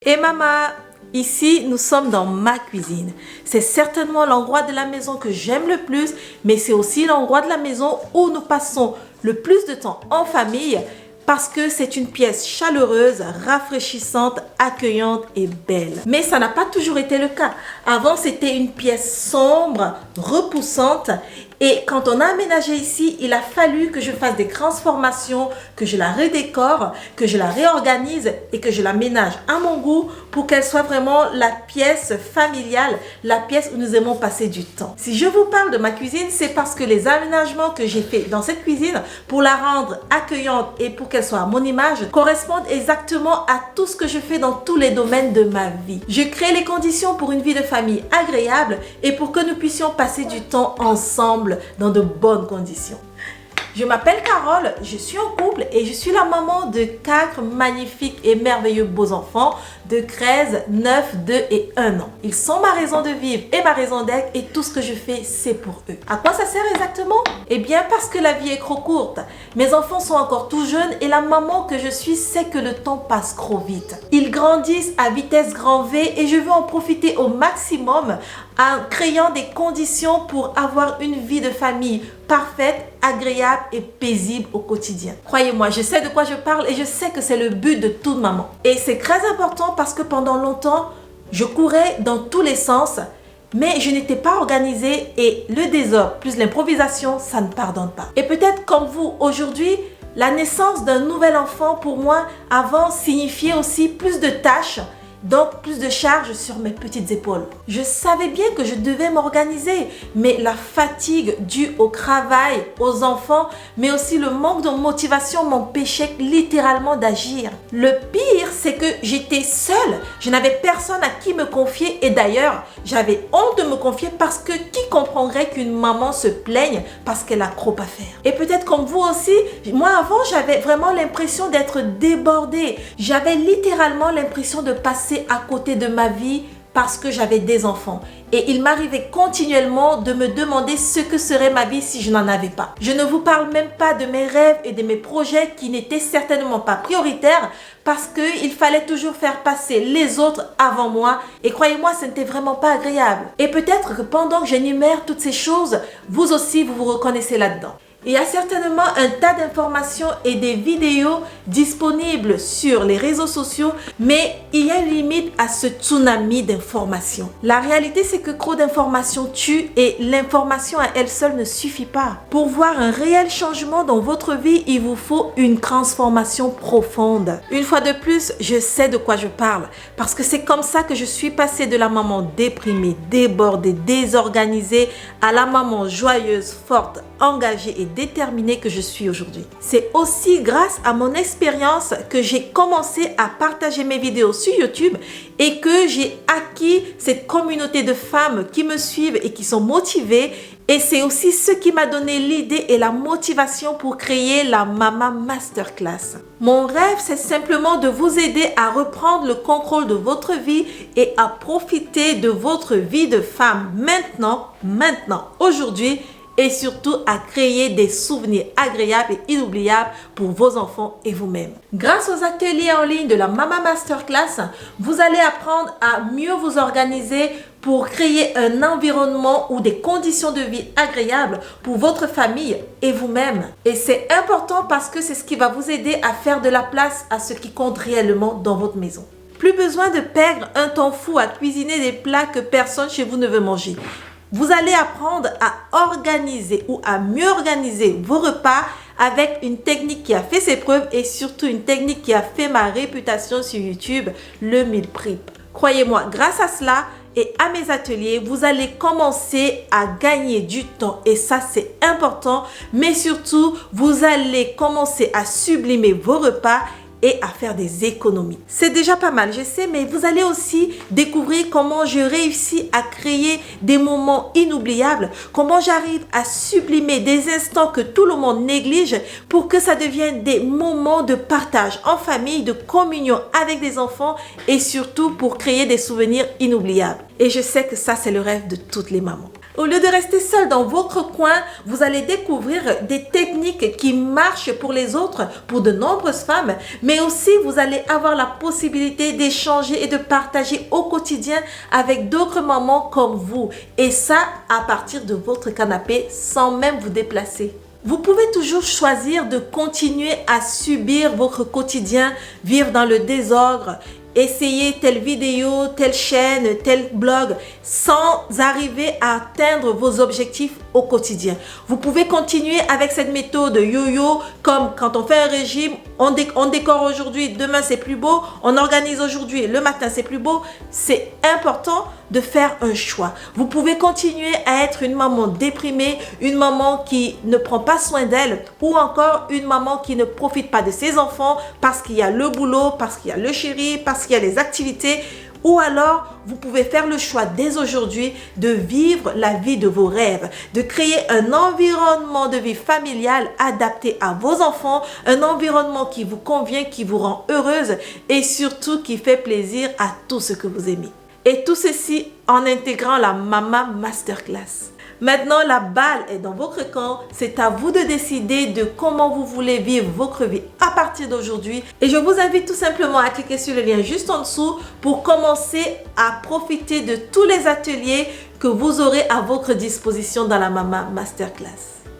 Et maman, ici nous sommes dans ma cuisine. C'est certainement l'endroit de la maison que j'aime le plus, mais c'est aussi l'endroit de la maison où nous passons le plus de temps en famille parce que c'est une pièce chaleureuse, rafraîchissante, accueillante et belle. Mais ça n'a pas toujours été le cas. Avant, c'était une pièce sombre, repoussante. Et quand on a aménagé ici, il a fallu que je fasse des transformations, que je la redécore, que je la réorganise et que je l'aménage à mon goût pour qu'elle soit vraiment la pièce familiale, la pièce où nous aimons passer du temps. Si je vous parle de ma cuisine, c'est parce que les aménagements que j'ai faits dans cette cuisine pour la rendre accueillante et pour qu'elle soit à mon image correspondent exactement à tout ce que je fais dans tous les domaines de ma vie. Je crée les conditions pour une vie de famille agréable et pour que nous puissions passer du temps ensemble dans de bonnes conditions. Je m'appelle Carole, je suis en couple et je suis la maman de 4 magnifiques et merveilleux beaux enfants de 13, 9, 2 et 1 an. Ils sont ma raison de vivre et ma raison d'être et tout ce que je fais, c'est pour eux. À quoi ça sert exactement? Eh bien parce que la vie est trop courte. Mes enfants sont encore tout jeunes et la maman que je suis sait que le temps passe trop vite. Ils grandissent à vitesse grand V et je veux en profiter au maximum en créant des conditions pour avoir une vie de famille parfaite, agréable et paisible au quotidien. Croyez-moi, je sais de quoi je parle et je sais que c'est le but de toute maman. Et c'est très important parce que pendant longtemps, je courais dans tous les sens, mais je n'étais pas organisée et le désordre plus l'improvisation, ça ne pardonne pas. Et peut-être comme vous, aujourd'hui, la naissance d'un nouvel enfant pour moi avant signifiait aussi plus de tâches, donc plus de charges sur mes petites épaules. Je savais bien que je devais m'organiser, mais la fatigue due au travail, aux enfants, mais aussi le manque de motivation m'empêchait littéralement d'agir. Le pire, c'est que j'étais seule. Je n'avais personne à qui me confier et d'ailleurs, j'avais honte de me confier parce que qui comprendrait qu'une maman se plaigne parce qu'elle a trop à faire? Et peut-être comme vous aussi, moi avant, j'avais vraiment l'impression d'être débordée. J'avais littéralement l'impression de passer à côté de ma vie parce que j'avais des enfants. Et il m'arrivait continuellement de me demander ce que serait ma vie si je n'en avais pas. Je ne vous parle même pas de mes rêves et de mes projets qui n'étaient certainement pas prioritaires parce qu'il fallait toujours faire passer les autres avant moi. Et croyez-moi, ce n'était vraiment pas agréable. Et peut-être que pendant que j'énumère toutes ces choses, vous aussi, vous vous reconnaissez là-dedans. Il y a certainement un tas d'informations et des vidéos disponibles sur les réseaux sociaux, mais il y a une limite à ce tsunami d'informations. La réalité, c'est que trop d'informations tue et l'information à elle seule ne suffit pas. Pour voir un réel changement dans votre vie, il vous faut une transformation profonde. Une fois de plus, je sais de quoi je parle parce que c'est comme ça que je suis passée de la maman déprimée, débordée, désorganisée à la maman joyeuse, forte, engagée et déterminée que je suis aujourd'hui. C'est aussi grâce à mon expérience que j'ai commencé à partager mes vidéos sur YouTube et que j'ai acquis cette communauté de femmes qui me suivent et qui sont motivées. Et c'est aussi ce qui m'a donné l'idée et la motivation pour créer la Mama Masterclass. Mon rêve, c'est simplement de vous aider à reprendre le contrôle de votre vie et à profiter de votre vie de femme maintenant, aujourd'hui, et surtout à créer des souvenirs agréables et inoubliables pour vos enfants et vous-même. Grâce aux ateliers en ligne de la Mama Masterclass, vous allez apprendre à mieux vous organiser pour créer un environnement ou des conditions de vie agréables pour votre famille et vous-même. Et c'est important parce que c'est ce qui va vous aider à faire de la place à ce qui compte réellement dans votre maison. Plus besoin de perdre un temps fou à cuisiner des plats que personne chez vous ne veut manger. Vous allez apprendre à organiser ou à mieux organiser vos repas avec une technique qui a fait ses preuves et surtout une technique qui a fait ma réputation sur YouTube, le meal prep. Croyez-moi, grâce à cela et à mes ateliers, vous allez commencer à gagner du temps et ça c'est important, mais surtout vous allez commencer à sublimer vos repas et à faire des économies. C'est déjà pas mal, je sais, mais vous allez aussi découvrir comment je réussis à créer des moments inoubliables, comment j'arrive à sublimer des instants que tout le monde néglige pour que ça devienne des moments de partage en famille, de communion avec des enfants et surtout pour créer des souvenirs inoubliables. Et je sais que ça, c'est le rêve de toutes les mamans. Au lieu de rester seul dans votre coin, vous allez découvrir des techniques qui marchent pour les autres, pour de nombreuses femmes, mais aussi vous allez avoir la possibilité d'échanger et de partager au quotidien avec d'autres mamans comme vous. Et ça, à partir de votre canapé, sans même vous déplacer. Vous pouvez toujours choisir de continuer à subir votre quotidien, vivre dans le désordre, essayer telle vidéo, telle chaîne, tel blog, sans arriver à atteindre vos objectifs au quotidien. Vous pouvez continuer avec cette méthode yo-yo, comme quand on fait un régime, on décore aujourd'hui, demain c'est plus beau, on organise aujourd'hui, le matin c'est plus beau. C'est important de faire un choix. Vous pouvez continuer à être une maman déprimée, une maman qui ne prend pas soin d'elle, ou encore une maman qui ne profite pas de ses enfants parce qu'il y a le boulot, parce qu'il y a le chéri, parce qu'il y a les activités. Ou alors, vous pouvez faire le choix dès aujourd'hui de vivre la vie de vos rêves, de créer un environnement de vie familiale adapté à vos enfants, un environnement qui vous convient, qui vous rend heureuse et surtout qui fait plaisir à tout ce que vous aimez. Et tout ceci en intégrant la Mama Masterclass. Maintenant, la balle est dans votre camp. C'est à vous de décider de comment vous voulez vivre votre vie à partir d'aujourd'hui. Et je vous invite tout simplement à cliquer sur le lien juste en dessous pour commencer à profiter de tous les ateliers que vous aurez à votre disposition dans la Mama Masterclass.